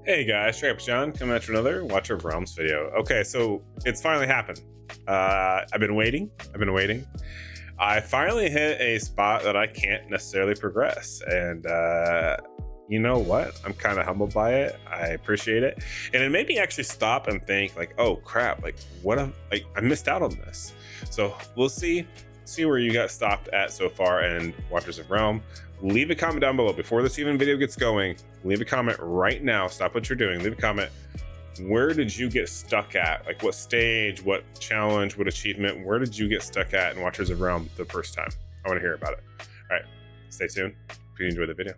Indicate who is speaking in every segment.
Speaker 1: Hey guys, Straight Up John coming at you another Watcher of Realms video. Okay, so it's finally happened. I've been waiting. I finally hit a spot that I can't necessarily progress, and you know what? I'm kind of humbled by it. I appreciate it, and it made me actually stop and think, like, oh crap, like I missed out on this. So we'll see where you got stopped at so far in Watchers of Realm. Leave a comment down below before this even video gets going. Leave a comment right now. Stop what you're doing. Leave a comment. Where did you get stuck at? Like what stage, what challenge, what achievement? Where did you get stuck at in Watchers of Realm the first time? I want to hear about it. All right, stay tuned if you enjoy the video.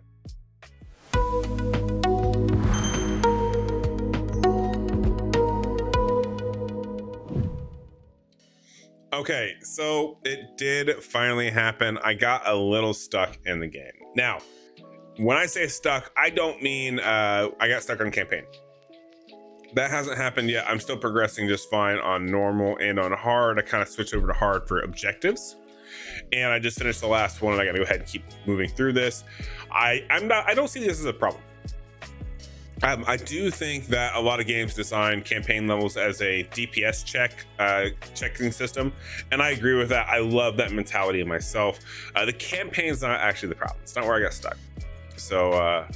Speaker 1: Okay, so it did finally happen. I got a little stuck in the game. Now, when I say stuck, I don't mean I got stuck on campaign. That hasn't happened yet. I'm still progressing just fine on normal and on hard. I kind of switched over to hard for objectives. And I just finished the last one and I gotta go ahead and keep moving through this. I don't see this as a problem. I do think that a lot of games design campaign levels as a DPS checking system, and I agree with that. I love that mentality in myself. The campaign's not actually the problem. It's not where I got stuck. So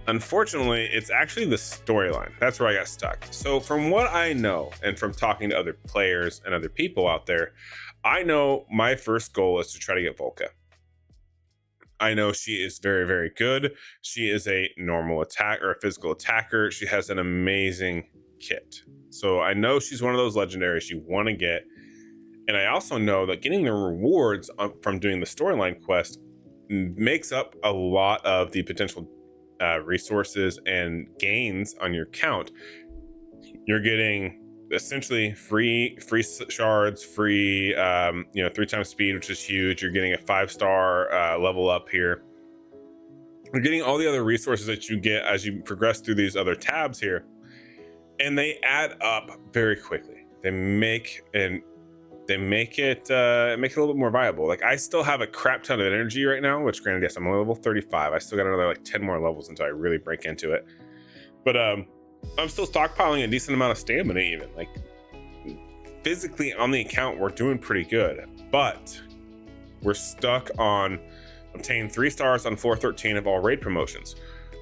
Speaker 1: unfortunately, it's actually the storyline. That's where I got stuck. So from what I know, and from talking to other players and other people out there, I know my first goal is to try to get Volca. I know she is very, very good. She is a normal attack or a physical attacker. She has an amazing kit. So I know she's one of those legendaries you want to get. And I also know that getting the rewards from doing the storyline quest makes up a lot of the potential resources and gains on your count. You're getting essentially free shards, free 3 times speed, which is huge. You're getting a 5-star level up here. You're getting all the other resources that you get as you progress through these other tabs here, and they add up very quickly. They make it a little bit more viable. Like, I still have a crap ton of energy right now, which granted, yes, I'm on level 35. I still got another like 10 more levels until I really break into it. But I'm still stockpiling a decent amount of stamina. Even like physically on the account, we're doing pretty good, but we're stuck on obtain 3 stars on floor 13 of all raid promotions.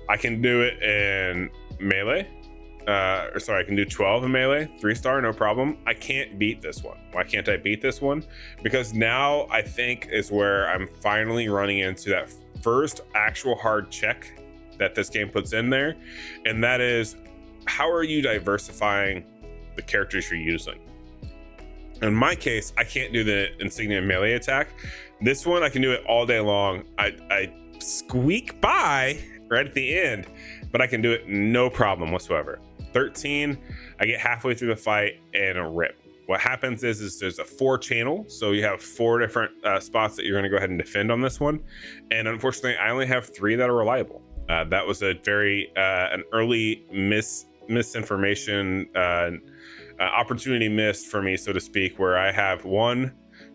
Speaker 1: I can do it in melee. I can do 12 in melee, 3-star, no problem. I can't beat this one. Why can't I beat this one? Because now I think is where I'm finally running into that first actual hard check that this game puts in there, and that is, how are you diversifying the characters you're using? In my case, I can't do the insignia melee attack. This one I can do it all day long. I squeak by right at the end, but I can do it no problem whatsoever. 13, I get halfway through the fight and a rip. What happens is there's a 4 channel, so you have 4 different spots that you're going to go ahead and defend on this one, and unfortunately I only have 3 that are reliable. That was a very an early misinformation opportunity missed for me, so to speak, where I have 1,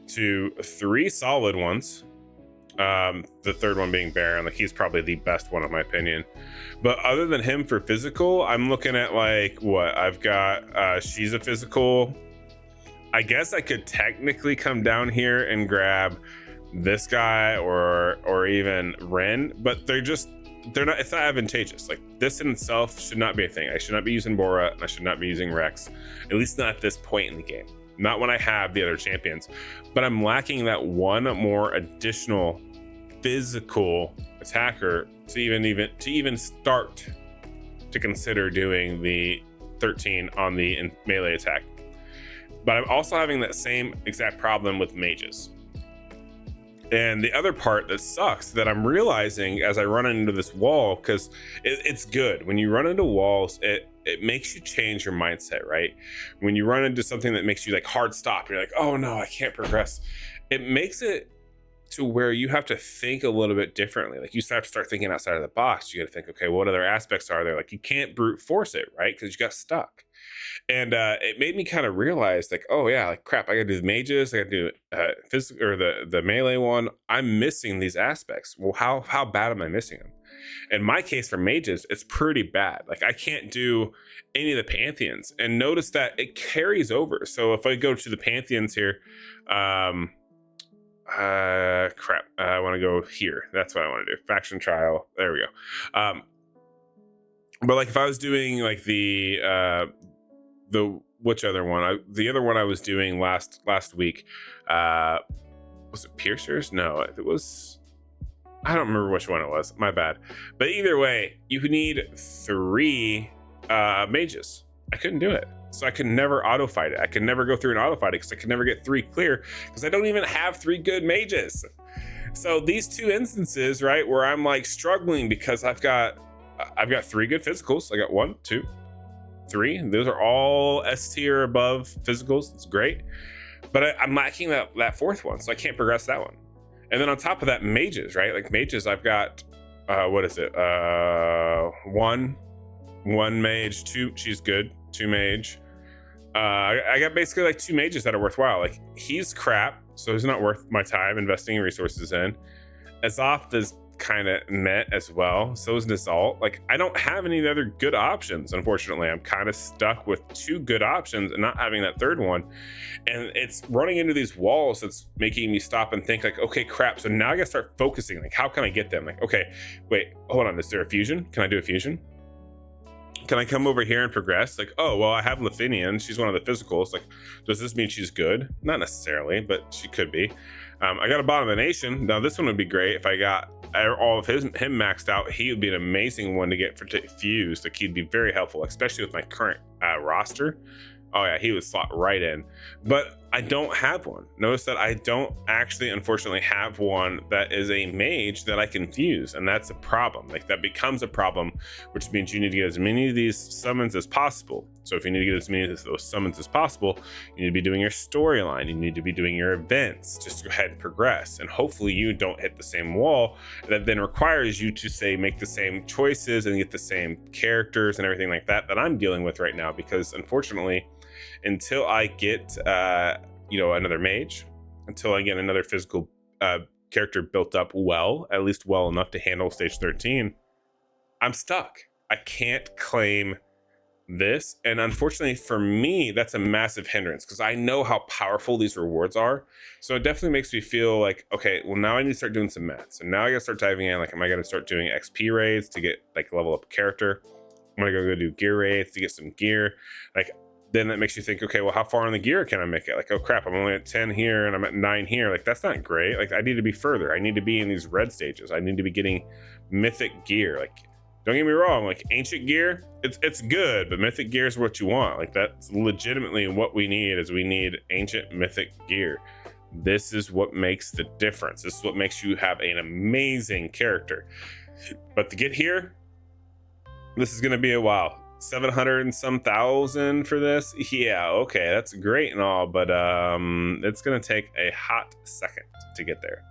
Speaker 1: 2, 3 solid ones. The third one being Baron. Like, he's probably the best one in my opinion. But other than him for physical, I'm looking at like what I've got. She's a physical. I guess I could technically come down here and grab this guy or even Ren, but it's not advantageous. Like, this in itself should not be a thing. I should not be using Bora, and I should not be using Rex, at least not at this point in the game. Not when I have the other champions. But I'm lacking that one more additional physical attacker to even start to consider doing the 13 on the melee attack. But I'm also having that same exact problem with mages. And the other part that sucks that I'm realizing as I run into this wall, because it's good when you run into walls, it makes you change your mindset, right? When you run into something that makes you like hard stop, you're like, oh no, I can't progress. It makes it to where you have to think a little bit differently. Like, you have to start thinking outside of the box. You got to think, okay, what other aspects are there? Like, you can't brute force it, right? Because you got stuck. And it made me kind of realize, like, oh yeah, like crap, I gotta do the mages, I gotta do physical or the melee one. I'm missing these aspects. Well, how bad am I missing them? In my case for mages, it's pretty bad. Like I can't do any of the pantheons, and notice that it carries over. So if I go to the pantheons here, crap, I want to go here. That's what I want to do. Faction trial. There we go. But like if I was doing like the which other one? The other one I was doing last week, was it Piercers? No, it was, I don't remember which one it was. My bad. But either way, you need 3 mages. I couldn't do it. So I could never auto fight it. I could never go through and auto fight it because I could never get 3 clear because I don't even have 3 good mages. So these 2 instances, right, where I'm like struggling because I've got 3 good physicals. I got 1, 2, 3. Those are all S tier above physicals. It's great. But I'm lacking that 4th one, so I can't progress that one. And then on top of that, mages, right? Like mages, I've got what is it? 1 mage, 2. She's good. 2 mage. I got basically like 2 mages that are worthwhile. Like he's crap, so he's not worth my time investing resources in. Azoth is kind of met as well. So is Nizalt. Like I don't have any other good options. Unfortunately, I'm kind of stuck with 2 good options and not having that 3rd one. And it's running into these walls that's making me stop and think like, okay, crap. So now I gotta start focusing. Like, how can I get them? Like, okay, wait, hold on. Is there a fusion? Can I do a fusion? Can I come over here and progress? Like, oh, well, I have Lithinian. She's one of the physicals. Like, does this mean she's good? Not necessarily, but she could be. I got Abomination. Now, this one would be great if I got all of him maxed out. He would be an amazing one to get for fused. Like, he'd be very helpful, especially with my current roster. Oh yeah, he would slot right in. But I don't have one. Notice that I don't actually, unfortunately, have one that is a mage that I can fuse, and that's a problem. Like that becomes a problem, which means you need to get as many of these summons as possible. So if you need to get as many of those summons as possible, you need to be doing your storyline. You need to be doing your events. Just go ahead and progress, and hopefully you don't hit the same wall that then requires you to say make the same choices and get the same characters and everything like that I'm dealing with right now. Because unfortunately, until I get another mage, until I get another physical character built up well, at least well enough to handle stage 13, I'm stuck. I can't claim this, and unfortunately for me, that's a massive hindrance because I know how powerful these rewards are. So it definitely makes me feel like, okay, well, now I need to start doing some math. So now I gotta start diving in. Like, am I gonna start doing XP raids to get like level up a character? I'm gonna go do gear raids to get some gear. Like, then that makes you think, okay, well, how far in the gear can I make it? Like, oh crap, I'm only at 10 here and I'm at 9 here. Like, that's not great. Like, I need to be further. I need to be in these red stages. I need to be getting mythic gear. Like, don't get me wrong, like ancient gear, it's good, but mythic gear is what you want. Like, that's legitimately what we need. Is we need ancient mythic gear. This is what makes the difference. This is what makes you have an amazing character. But to get here, this is gonna be a while. 700 and some thousand for this. Yeah, okay, that's great and all, but it's gonna take a hot second to get there.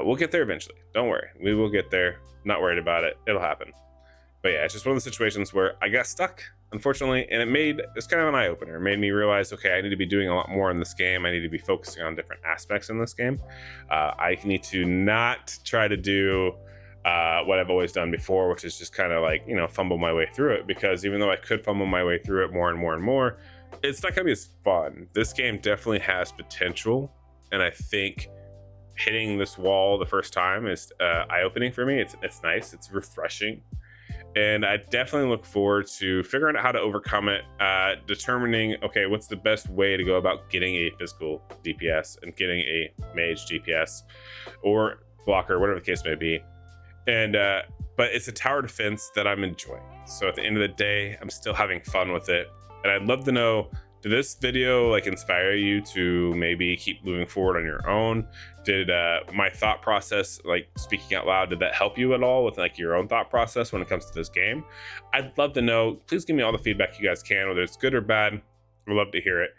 Speaker 1: We'll get there eventually. Don't worry, we will get there. Not worried about it. It'll happen. But yeah, it's just one of the situations where I got stuck, unfortunately, and it's kind of an eye-opener. It made me realize, okay, I need to be doing a lot more in this game. I need to be focusing on different aspects in this game. I need to not try to do what I've always done before, which is just kind of like, fumble my way through it, because even though I could fumble my way through it more and more and more, it's not gonna be as fun. This game definitely has potential, and I think hitting this wall the first time is eye-opening for me. It's nice, it's refreshing, and I definitely look forward to figuring out how to overcome it, determining, okay, what's the best way to go about getting a physical DPS and getting a mage DPS or blocker, whatever the case may be. And but it's a tower defense that I'm enjoying. So at the end of the day, I'm still having fun with it. And I'd love to know, did this video like inspire you to maybe keep moving forward on your own? Did my thought process, like speaking out loud, did that help you at all with like your own thought process when it comes to this game? I'd love to know. Please give me all the feedback you guys can, whether it's good or bad. I'd love to hear it.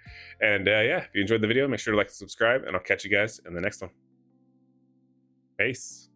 Speaker 1: And yeah, if you enjoyed the video, make sure to like and subscribe, and I'll catch you guys in the next one. Peace.